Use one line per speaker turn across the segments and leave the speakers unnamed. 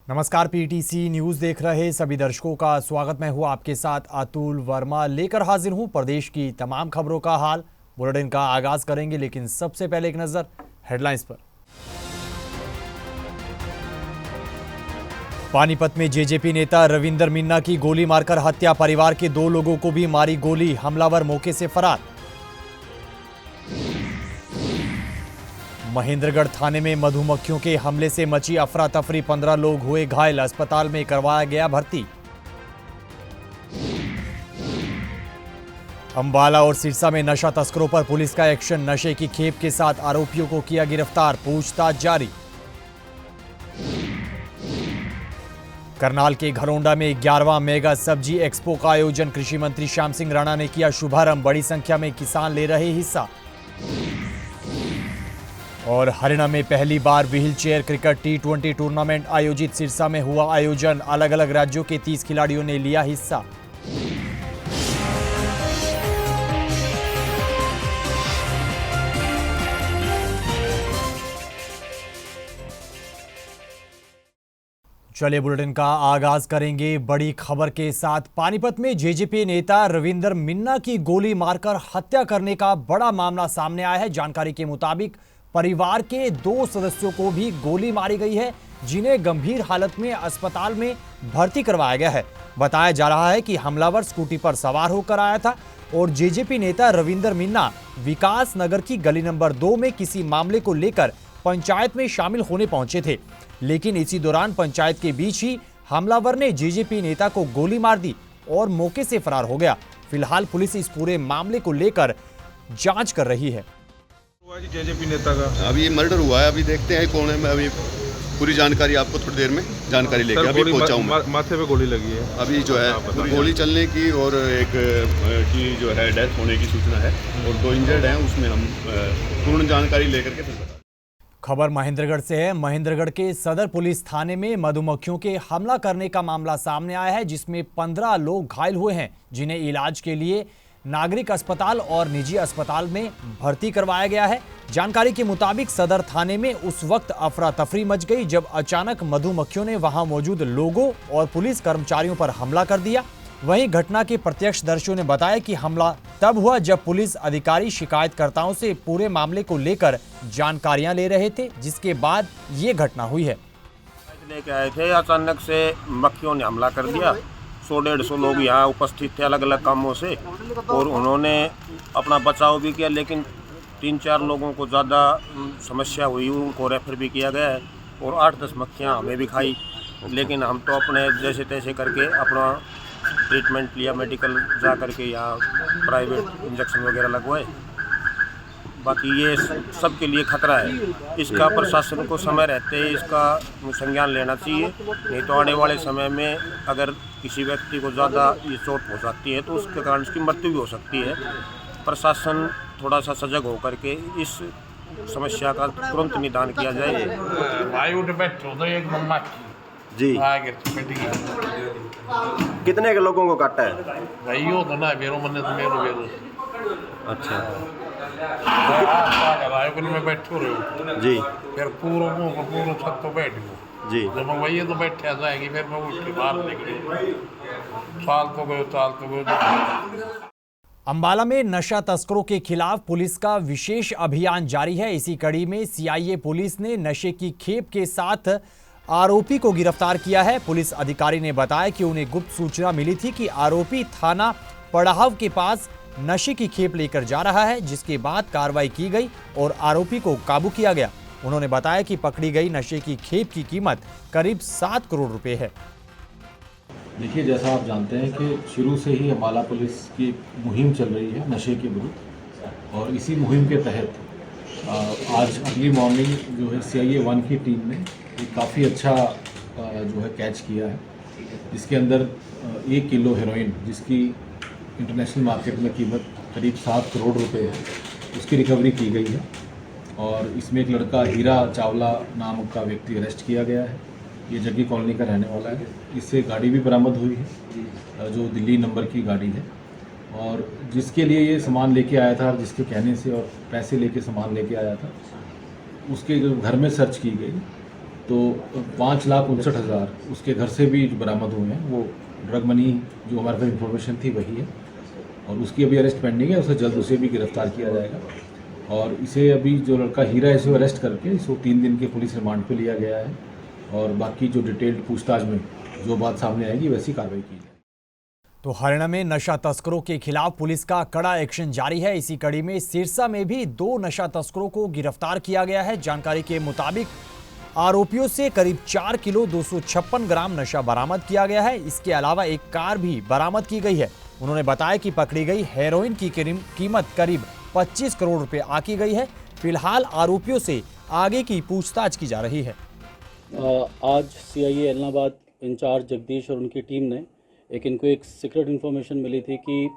नमस्कार, PTC news देख रहे सभी दर्शकों का स्वागत। मैं हूं आपके साथ अतुल वर्मा, लेकर हाजिर हूं प्रदेश की तमाम खबरों का हाल। बुलेटिन का आगाज करेंगे, लेकिन सबसे पहले एक नजर हेडलाइंस पर। पानीपत में जेजेपी नेता रविंदर मिन्ना की गोली मारकर हत्या, परिवार के 2 लोगों को भी मारी गोली, हमलावर मौके से फरार। महेंद्रगढ़ थाने में मधुमक्खियों के हमले से मची अफरा तफरी, 15 लोग हुए घायल, अस्पताल में करवाया गया भर्ती। अंबाला और सिरसा में नशा तस्करों पर पुलिस का एक्शन, नशे की खेप के साथ आरोपियों को किया गिरफ्तार, पूछताछ जारी। करनाल के घरोंडा में 11वां मेगा सब्जी एक्सपो का आयोजन, कृषि मंत्री श्याम सिंह राणा ने किया शुभारंभ, बड़ी संख्या में किसान ले रहे हिस्सा। और हरियाणा में पहली बार wheel chair cricket T20 tournament आयोजित, सिरसा में हुआ आयोजन, अलग अलग राज्यों के 30 खिलाड़ियों ने लिया हिस्सा। चलिए बुलेटिन का आगाज करेंगे बड़ी खबर के साथ। पानीपत में जेजेपी नेता रविंदर मिन्ना की गोली मारकर हत्या करने का बड़ा मामला सामने आया है। जानकारी के मुताबिक परिवार के 2 सदस्यों को भी गोली मारी गई है, जिन्हें गंभीर हालत में अस्पताल में भर्ती करवाया गया है। बताया जा रहा है कि हमलावर स्कूटी पर सवार होकर आया था और जेजेपी नेता रविंदर मिन्ना विकास नगर की गली नंबर 2 में किसी मामले को लेकर पंचायत में शामिल होने पहुंचे थे, लेकिन इसी दौरान पंचायत के बीच ही हमलावर ने जेजेपी नेता को गोली मार दी और मौके से फरार हो गया। फिलहाल पुलिस इस पूरे मामले को लेकर जांच कर रही है।
जेजेपी नेता का
अभी मर्डर हुआ है, अभी देखते हैं कौन है। मैं अभी पूरी जानकारी आपको थोड़ी देर में जानकारी लेके अभी पहुंचा हूं।
माथे पे गोली लगी है
अभी जो है गोली चलने की और एक की जो है डेथ होने की सूचना है और 2 इंजर्ड हैं, उसमें हम पूर्ण जानकारी लेकर के फिर बता।
खबर महेंद्रगढ़ से है। महेंद्रगढ़ के सदर पुलिस थाने में मधुमक्खियों के हमला करने का मामला सामने आया है, जिसमें 15 लोग घायल हुए हैं, जिन्हें इलाज के लिए नागरिक अस्पताल और निजी अस्पताल में भर्ती करवाया गया है। जानकारी के मुताबिक सदर थाने में उस वक्त अफरा तफरी मच गई जब अचानक मधुमक्खियों ने वहां मौजूद लोगों और पुलिस कर्मचारियों पर हमला कर दिया। वहीं घटना के प्रत्यक्षदर्शियों ने बताया कि हमला तब हुआ जब पुलिस अधिकारी शिकायतकर्ताओं से पूरे मामले को लेकर जानकारियां ले रहे थे, जिसके बाद ये घटना हुई है।
लेके आए थे, अचानक से मक्खियों ने हमला कर दिया। 100-150 लोग यहाँ उपस्थित थे अलग अलग कामों से, और उन्होंने अपना बचाव भी किया, लेकिन 3-4 लोगों को ज़्यादा समस्या हुई, उनको रेफर भी किया गया है और 8-10 मक्खियाँ हमें भी खाई, लेकिन हम तो अपने जैसे तैसे करके अपना ट्रीटमेंट लिया, मेडिकल जा करके यहाँ प्राइवेट इंजेक्शन वगैरह लगवाए। बाकी ये सबके लिए खतरा है, इसका प्रशासन को समय रहते ही इसका संज्ञान लेना चाहिए, नहीं तो आने वाले समय में अगर किसी व्यक्ति को ज़्यादा ये चोट हो सकती है तो उसके कारण उसकी मृत्यु भी हो सकती है। प्रशासन थोड़ा सा सजग होकर के इस समस्या का तुरंत निदान किया जाए।
जी, कितने के लोगों को काटा है? अच्छा
में बैठो रहे
जी,
फिर पूरा छत तो बैठ गयो
जी।
जब मैं वही तो बैठे जाएंगी, फिर मैं उठ के बाहर निकली, चाल तो गयो।
अंबाला में नशा तस्करों के खिलाफ पुलिस का विशेष अभियान जारी है। इसी कड़ी में सीआईए पुलिस ने नशे की खेप के साथ आरोपी को गिरफ्तार किया है। पुलिस अधिकारी ने बताया कि उन्हें गुप्त सूचना मिली थी कि आरोपी थाना पड़ाव के पास नशे की खेप लेकर जा रहा है, जिसके बाद कार्रवाई की गई और आरोपी को काबू किया गया। उन्होंने बताया कि पकड़ी गई नशे की खेप की कीमत करीब 7 करोड़ रुपए है।
देखिए, जैसा आप जानते हैं कि शुरू से ही अंबाला पुलिस की मुहिम चल रही है नशे के विरुद्ध, और इसी मुहिम के तहत आज अर्ली मॉर्निंग जो है CIA 1 की टीम ने एक काफ़ी अच्छा जो है कैच किया है, जिसके अंदर 1 किलो हेरोइन, जिसकी इंटरनेशनल मार्केट में कीमत करीब 7 करोड़ रुपए है, उसकी रिकवरी की गई है। और इसमें एक लड़का हीरा चावला नाम का व्यक्ति अरेस्ट किया गया है। ये जग्गी कॉलोनी का रहने वाला है। इससे गाड़ी भी बरामद हुई है, जो दिल्ली नंबर की गाड़ी है, और जिसके लिए ये सामान लेके आया था, जिसके कहने से और पैसे लेके सामान लेके आया था, उसके घर में सर्च की गई तो 5,59,000 उसके घर से भी जो बरामद हुए हैं वो ड्रग मनी जो हमारे पास इन्फॉर्मेशन थी वही है, और उसकी अभी अरेस्ट पेंडिंग है। उसे जल्द उसे भी गिरफ्तार किया जाएगा, और इसे अभी जो लड़का हीरा है इसे अरेस्ट करके इसको 3 दिन के पुलिस रिमांड पे लिया गया है, और बाकी जो डिटेल्ड पूछताछ में जो बात सामने आएगी वैसी कार्रवाई की जाएगी।
तो हरियाणा में नशा तस्करों के खिलाफ पुलिस का कड़ा एक्शन जारी है। इसी कड़ी में सिरसा में भी 2 नशा तस्करों को गिरफ्तार किया गया है। जानकारी के मुताबिक आरोपियों से करीब 4 किलो 256 ग्राम नशा बरामद किया गया है। इसके अलावा एक कार भी बरामद की गई है। उन्होंने बताया कि पकड़ी गई हेरोइन की कीमत करीब 25 करोड़ रुपए आकी गई है। फिलहाल आरोपियों से आगे की पूछताछ की जा रही है।
आज सीआईए एलनाबाद इंचार्ज जगदीश और उनकी टीम ने इनको एक सीक्रेट इन्फॉर्मेशन मिली थी कि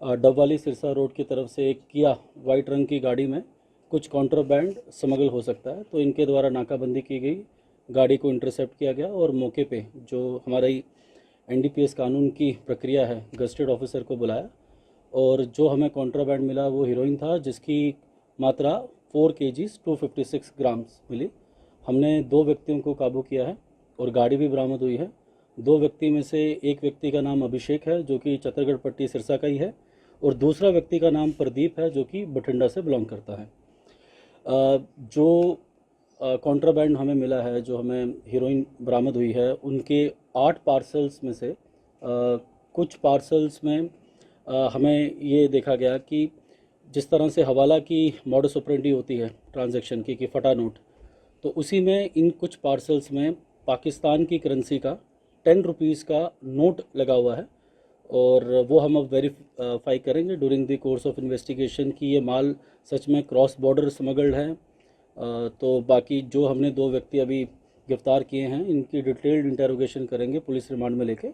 डबवाली सिरसा रोड की तरफ से एक किया वाइट रंग की गाड़ी में कुछ कॉन्ट्राबैंड स्मगल हो सकता है। तो इनके द्वारा नाकाबंदी की गई, गाड़ी को इंटरसेप्ट किया गया और मौके पे जो हमारी एनडीपीएस कानून की प्रक्रिया है गजेटेड ऑफिसर को बुलाया, और जो हमें कॉन्ट्राबैंड मिला वो हीरोइन था जिसकी मात्रा 4 kg 256 ग्राम्स मिली। हमने 2 व्यक्तियों को काबू किया है और गाड़ी भी बरामद हुई है। 2 व्यक्ति में से एक व्यक्ति का नाम अभिषेक है जो कि चतरगढ़ पट्टी सिरसा का ही है, और दूसरा व्यक्ति का नाम प्रदीप है जो कि बठिंडा से बिलोंग करता है। जो कॉन्ट्राबैंड हमें मिला है, जो हमें हीरोइन बरामद हुई है, उनके 8 पार्सल्स में से कुछ पार्सल्स में हमें ये देखा गया कि जिस तरह से हवाला की मॉडस ऑपरेंडी होती है ट्रांजैक्शन की कि फटा नोट, तो उसी में इन कुछ पार्सल्स में पाकिस्तान की करेंसी का 10 रुपीज़ का नोट लगा हुआ है, और वो हम अब वेरीफाई करेंगे during the course of investigation कि ये माल सच में क्रॉस बॉर्डर स्मगल्ड है। तो बाकी जो हमने 2 व्यक्ति अभी गिरफ्तार किए हैं इनकी डिटेल्ड इंटेरोगेशन करेंगे पुलिस रिमांड में लेके,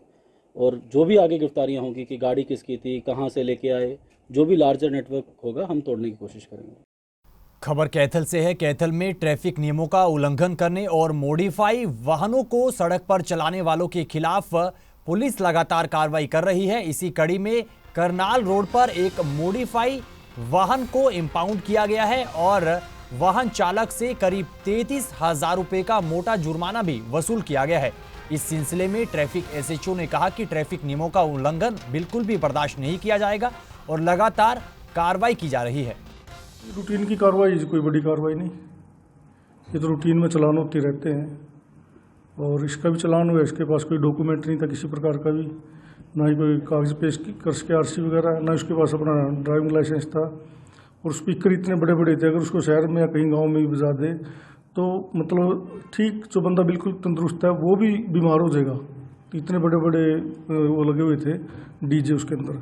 और जो भी आगे गिरफ्तारियां होंगी कि गाड़ी किसकी थी, कहां से लेके आए, जो भी लार्जर नेटवर्क होगा हम तोड़ने की कोशिश करेंगे।
खबर कैथल से है। कैथल में ट्रैफिक नियमों का उल्लंघन करने और मॉडिफाई वाहनों को सड़क पर चलाने वालों के खिलाफ पुलिस लगातार कार्रवाई कर रही है। इसी कड़ी में करनाल रोड पर एक मॉडिफाई वाहन को इंपाउंड किया गया है और वाहन चालक से करीब 33,000 रुपए का मोटा जुर्माना भी वसूल किया गया है। इस सिलसिले में ट्रैफिक एसएचओ ने कहा कि ट्रैफिक नियमों का उल्लंघन बिल्कुल भी बर्दाश्त नहीं किया जाएगा और लगातार कार्रवाई की जा रही है।
रूटीन की कार्रवाई, कोई बड़ी कार्रवाई नहीं, ये तो रूटीन में चलान होते रहते हैं, और इसका भी चलान हुआ। इसके पास कोई डॉक्यूमेंट नहीं था किसी प्रकार का भी, ना ही कोई कागज पेश कर सके आरसी वगैरह, ना उसके पास अपना ड्राइविंग लाइसेंस था, और स्पीकर इतने बड़े बड़े थे, अगर उसको शहर में या कहीं गांव में भी बजा दे तो मतलब ठीक, जो बंदा बिल्कुल तंदुरुस्त है वो भी बीमार हो जाएगा। इतने बड़े बड़े वो लगे हुए थे डीजे उसके अंदर।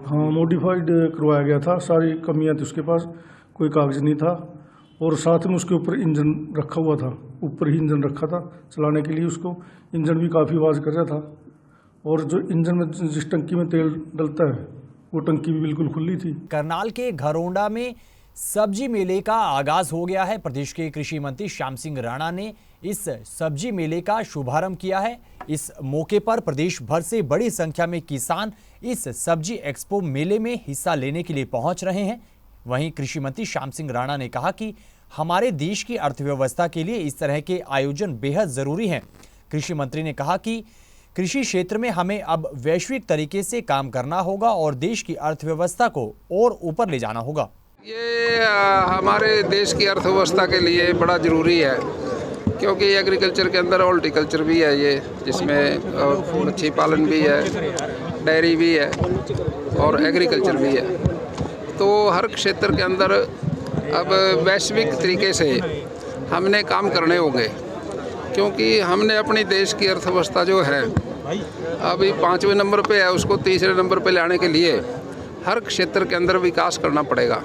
हाँ, मॉडिफाइड करवाया गया था, सारी कमियां थी उसके पास, कोई कागज नहीं था, और साथ में उसके ऊपर इंजन रखा हुआ था, ऊपर ही इंजन रखा था चलाने के लिए। उसको इंजन भी काफ़ी आवाज़ कर रहा था, और जो इंजन में जिस टंकी में तेल डलता है वो टंकी भी बिल्कुल खुली थी।
करनाल के घरोंडा में सब्जी मेले का आगाज हो गया है। प्रदेश के कृषि मंत्री श्याम सिंह राणा ने इस सब्जी मेले का शुभारंभ किया है। इस मौके पर प्रदेश भर से बड़ी संख्या में किसान इस सब्जी एक्सपो मेले में हिस्सा लेने के लिए पहुंच रहे हैं। वहीं कृषि मंत्री श्याम सिंह राणा ने कहा कि हमारे देश की अर्थव्यवस्था के लिए इस तरह के आयोजन बेहद जरूरी हैं। कृषि मंत्री ने कहा कि कृषि क्षेत्र में हमें अब वैश्विक तरीके से काम करना होगा और देश की अर्थव्यवस्था को और ऊपर ले जाना होगा।
ये हमारे देश की अर्थव्यवस्था के लिए बड़ा ज़रूरी है, क्योंकि एग्रीकल्चर के अंदर हॉर्टिकल्चर भी है, ये जिसमें मच्छी पालन भी है, डेयरी भी है और एग्रीकल्चर भी है। तो हर क्षेत्र के अंदर अब वैश्विक तरीके से हमने काम करने होंगे, क्योंकि हमने अपनी देश की अर्थव्यवस्था जो है अभी 5वें नंबर पे है, उसको 3रे नंबर पे लाने के लिए हर क्षेत्र के अंदर विकास करना पड़ेगा।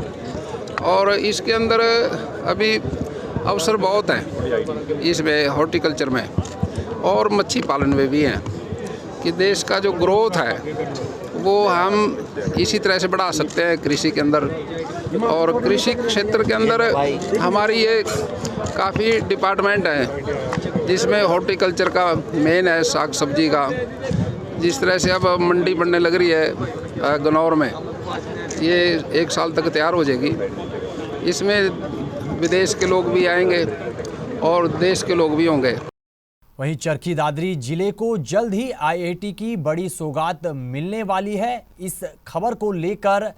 और इसके अंदर अभी अवसर बहुत हैं, इसमें हॉर्टिकल्चर में और मच्छी पालन में भी हैं, कि देश का जो ग्रोथ है वो हम इसी तरह से बढ़ा सकते हैं कृषि के अंदर। और कृषि क्षेत्र के अंदर हमारी ये काफ़ी डिपार्टमेंट हैं, जिसमें हॉर्टिकल्चर का मेन है, साग सब्जी का। जिस तरह से अब मंडी बनने लग रही है गनौर में, ये 1 साल तक तैयार हो जाएगी। इसमें विदेश के लोग भी आएंगे और देश के लोग भी होंगे।
वहीं चरखी दादरी जिले को जल्द ही आईआईटी की बड़ी सौगात मिलने वाली है। इस खबर को लेकर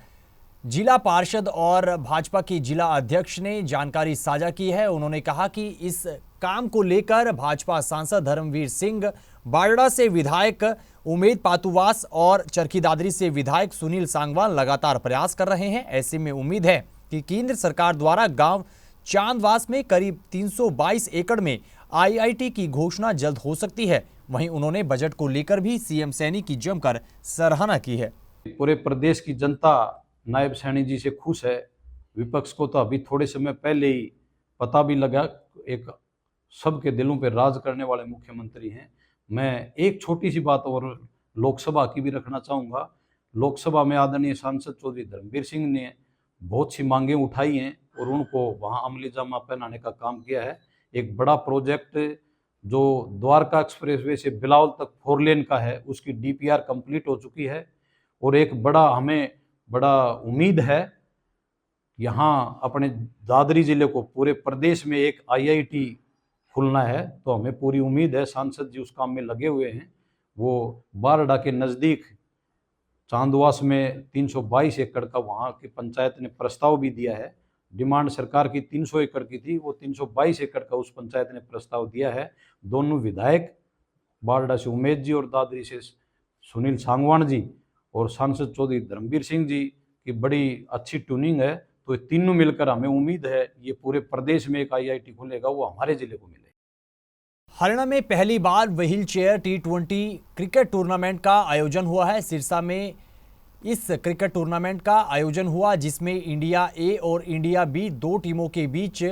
जिला पार्षद और भाजपा के जिला अध्यक्ष ने जानकारी साझा की है। उन्होंने कहा कि इस काम को लेकर भाजपा सांसद धर्मवीर सिंह, बारड़ा से विधायक उमेद पातुवास और चरखी दादरी से विधायक सुनील सांगवान लगातार प्रयास कर रहे हैं। ऐसे में उम्मीद है कि केंद्र सरकार द्वारा गांव चांदवास में करीब 322 एकड़ में आईआईटी की घोषणा जल्द हो सकती है। वहीं उन्होंने बजट को लेकर भी सीएम सैनी की जमकर सराहना की है।
पूरे प्रदेश की जनता नायब सैनी जी से खुश है। विपक्ष को तो अभी थोड़े समय पहले ही पता भी लगा, एक सबके दिलों पे राज करने वाले मुख्यमंत्री हैं। मैं एक छोटी सी बात और लोकसभा की भी रखना चाहूँगा। लोकसभा में आदरणीय सांसद चौधरी धर्मवीर सिंह ने बहुत सी मांगें उठाई हैं और उनको वहाँ अमली जामा पहनाने का काम किया है। एक बड़ा प्रोजेक्ट जो द्वारका एक्सप्रेसवे से बिलावल तक 4 लेन का है, उसकी डीपीआर कंप्लीट हो चुकी है और एक हमें बड़ा उम्मीद है यहाँ अपने दादरी जिले को पूरे प्रदेश में एक आईआईटी खुलना है। तो हमें पूरी उम्मीद है, सांसद जी उस काम में लगे हुए हैं। वो बारड़ा के नज़दीक चांदवास में 322 एकड़ का वहाँ की पंचायत ने प्रस्ताव भी दिया है। डिमांड सरकार की 300 एकड़ की थी, वो 322 एकड़ का उस पंचायत ने प्रस्ताव दिया है। दोनों विधायक बारड़ा से उमेद जी और दादरी से सुनील सांगवान जी और सांसद चौधरी धर्मवीर सिंह जी की बड़ी अच्छी ट्यूनिंग है। तो तीनों मिलकर हमें उम्मीद है ये पूरे प्रदेश में एक आईआईटी खुलेगा, वो हमारे जिले को मिले।
हरियाणा में पहली बार wheel chair T20 cricket tournament का आयोजन हुआ है। सिरसा में इस क्रिकेट टूर्नामेंट का आयोजन हुआ, जिसमें इंडिया ए और इंडिया बी 2 टीमों के बीच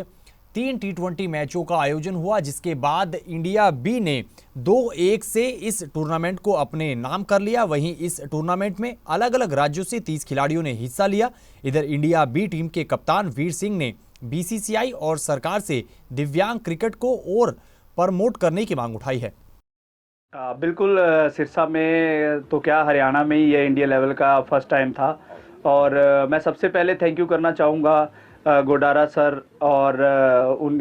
3 T20 मैचों का आयोजन हुआ, जिसके बाद इंडिया बी ने 2-1 से इस टूर्नामेंट को अपने नाम कर लिया। वहीं इस टूर्नामेंट में अलग अलग राज्यों से 30 खिलाड़ियों ने हिस्सा लिया। इधर इंडिया बी टीम के कप्तान वीर सिंह ने बीसीसीआई और सरकार से दिव्यांग क्रिकेट को और प्रमोट करने की मांग उठाई है।
बिल्कुल, सिरसा में तो क्या हरियाणा में ही ये इंडिया लेवल का फर्स्ट टाइम था और मैं सबसे पहले थैंक यू करना चाहूँगा गोडारा सर और उन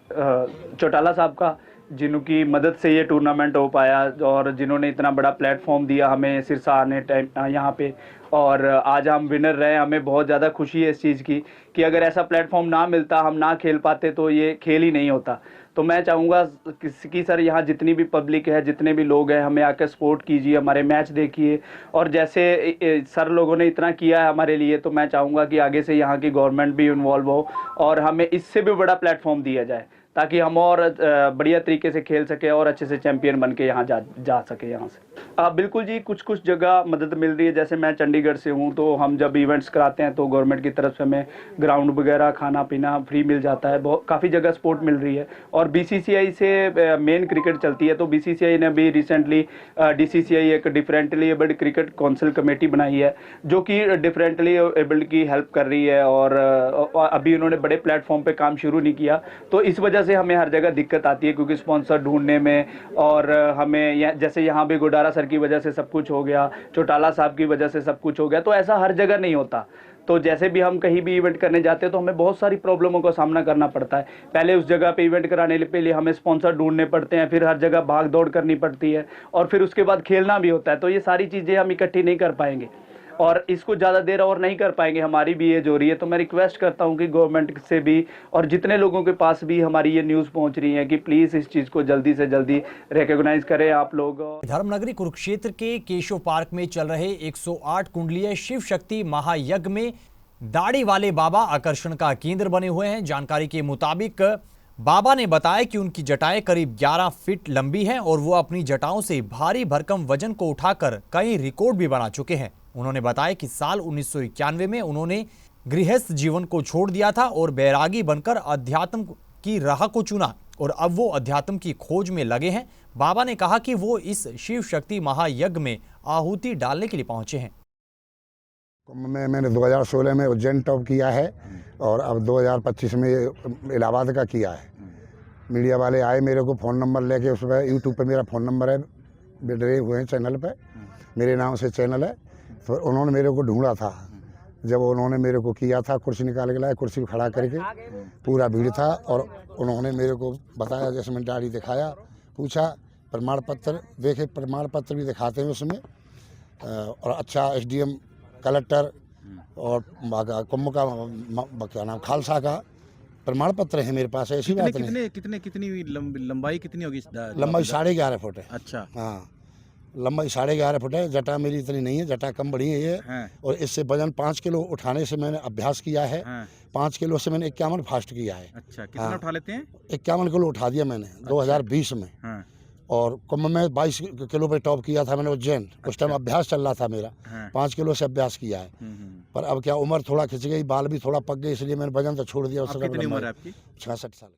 चौटाला साहब का, जिनकी मदद से ये टूर्नामेंट हो पाया और जिन्होंने इतना बड़ा प्लेटफॉर्म दिया हमें सिरसा आने टाइम यहाँ पे, और आज हम विनर रहे। हमें बहुत ज़्यादा खुशी है इस चीज़ की कि अगर ऐसा प्लेटफॉर्म ना मिलता, हम ना खेल पाते तो ये खेल ही नहीं होता। तो मैं चाहूँगा कि सर यहाँ जितनी भी पब्लिक है, जितने भी लोग हैं, हमें आकर सपोर्ट कीजिए, हमारे मैच देखिए। और जैसे सर लोगों ने इतना किया है हमारे लिए, तो मैं चाहूँगा कि आगे से यहाँ की गवर्नमेंट भी इन्वॉल्व हो और हमें इससे भी बड़ा प्लेटफॉर्म दिया जाए, ताकि हम और बढ़िया तरीके से खेल सके और अच्छे से चैंपियन बन के यहाँ जा सके यहाँ से। बिल्कुल जी, कुछ जगह मदद मिल रही है। जैसे मैं चंडीगढ़ से हूँ, तो हम जब इवेंट्स कराते हैं तो गवर्नमेंट की तरफ से हमें ग्राउंड वगैरह, खाना पीना फ्री मिल जाता है। बहुत काफ़ी जगह सपोर्ट मिल रही है। और बीसीसीआई से मेन क्रिकेट चलती है, तो बीसीसीआई ने भी रिसेंटली डीसीसीआई एक differently abled cricket council committee बनाई है, जो कि डिफरेंटली एबल्ड की हेल्प कर रही है। और अभी उन्होंने बड़े प्लेटफॉर्म पर काम शुरू नहीं किया, तो इस वजह से हमें हर जगह दिक्कत आती है, क्योंकि स्पॉन्सर ढूंढने में। और हमें जैसे यहाँ भी गोडारा सर की वजह से सब कुछ हो गया, चौटाला साहब की वजह से सब कुछ हो गया, तो ऐसा हर जगह नहीं होता। तो जैसे भी हम कहीं भी इवेंट करने जाते हैं तो हमें बहुत सारी प्रॉब्लमों का सामना करना पड़ता है। पहले उस जगह पे इवेंट कराने के लिए हमें स्पॉन्सर ढूंढने पड़ते हैं, फिर हर जगह भाग दौड़ करनी पड़ती है और फिर उसके बाद खेलना भी होता है। तो ये सारी चीज़ें हम इकट्ठी नहीं कर पाएंगे और इसको ज़्यादा देर और नहीं कर पाएंगे। हमारी भी एज हो रही है, तो मैं रिक्वेस्ट करता हूं कि गवर्नमेंट से भी और जितने लोगों के पास भी हमारी ये न्यूज़ पहुंच रही है कि प्लीज़ इस चीज़ को जल्दी से जल्दी रिकॉग्नाइज करें आप लोग।
धर्मनगरी कुरुक्षेत्र के केशव पार्क में चल रहे 108 कुंडलीय शिव शक्ति महायज्ञ में दाढ़ी वाले बाबा आकर्षण का केंद्र बने हुए हैं। जानकारी के मुताबिक बाबा ने बताया कि उनकी जटाएं करीब 11 फीट लंबी हैं और वो अपनी जटाओं से भारी भरकम वजन को उठाकर कई रिकॉर्ड भी बना चुके हैं। उन्होंने बताया कि साल 1991 में उन्होंने गृहस्थ जीवन को छोड़ दिया था और बैरागी बनकर अध्यात्म की राह को चुना और अब वो अध्यात्म की खोज में लगे हैं। बाबा ने कहा कि वो इस शिव शक्ति महायज्ञ में आहुति डालने के लिए पहुंचे हैं।
मैंने 2016 में उज्जैन टॉप किया है और अब 2025 में इलाहाबाद का किया है। मीडिया वाले आए, मेरे को फ़ोन नंबर लेके, उस पर यूट्यूब पे मेरा फ़ोन नंबर है, डरे हुए हैं चैनल पे, मेरे नाम से चैनल है। तो उन्होंने मेरे को ढूंढा था जब उन्होंने मेरे को किया था, कुर्सी निकाल के लाया, कुर्सी खड़ा करके, पूरा भीड़ था और उन्होंने मेरे को बताया, जैसे मैंने गाड़ी दिखाया, पूछा प्रमाण पत्र देखे, प्रमाण पत्र भी दिखाते हैं उसमें, और अच्छा एसडीएम, कलेक्टर और कुंभ का क्या नाम, खालसा का प्रमाण पत्र है मेरे पास, ऐसी बात नहीं।
कितनी लंबाई कितनी होगी?
लंबाई 11.5 फुट है।
अच्छा।
हाँ, लंबाई 11.5 फुट है। जटा मेरी इतनी नहीं है, जटा कम बड़ी है ये।
हाँ।
और इससे वजन 5 किलो उठाने से मैंने अभ्यास किया है।
हाँ।
5 किलो से मैंने 51 फास्ट किया है।
अच्छा, कितना
हाँ।
उठा लेते हैं?
51 किलो उठा दिया मैंने 2020 में।
हाँ।
और कुंभ में 22 किलो पे टॉप किया था मैंने उज्जैन। उस टाइम अभ्यास चल रहा था मेरा।
हाँ।
5 किलो से अभ्यास किया है। पर अब क्या, उम्र थोड़ा खिंच गई, बाल भी थोड़ा पक गए, इसलिए मैंने वजन तो छोड़ दिया।
कितनी उम्र है आपकी?
66 साल।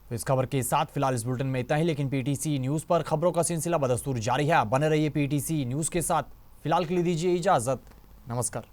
तो इस खबर के साथ फिलहाल इस बुलेटिन में इतना ही, लेकिन पीटीसी न्यूज पर खबरों का सिलसिला बदस्तूर जारी है। बने रहिए पीटीसी न्यूज के साथ। फिलहाल के लिए दीजिए इजाजत। नमस्कार।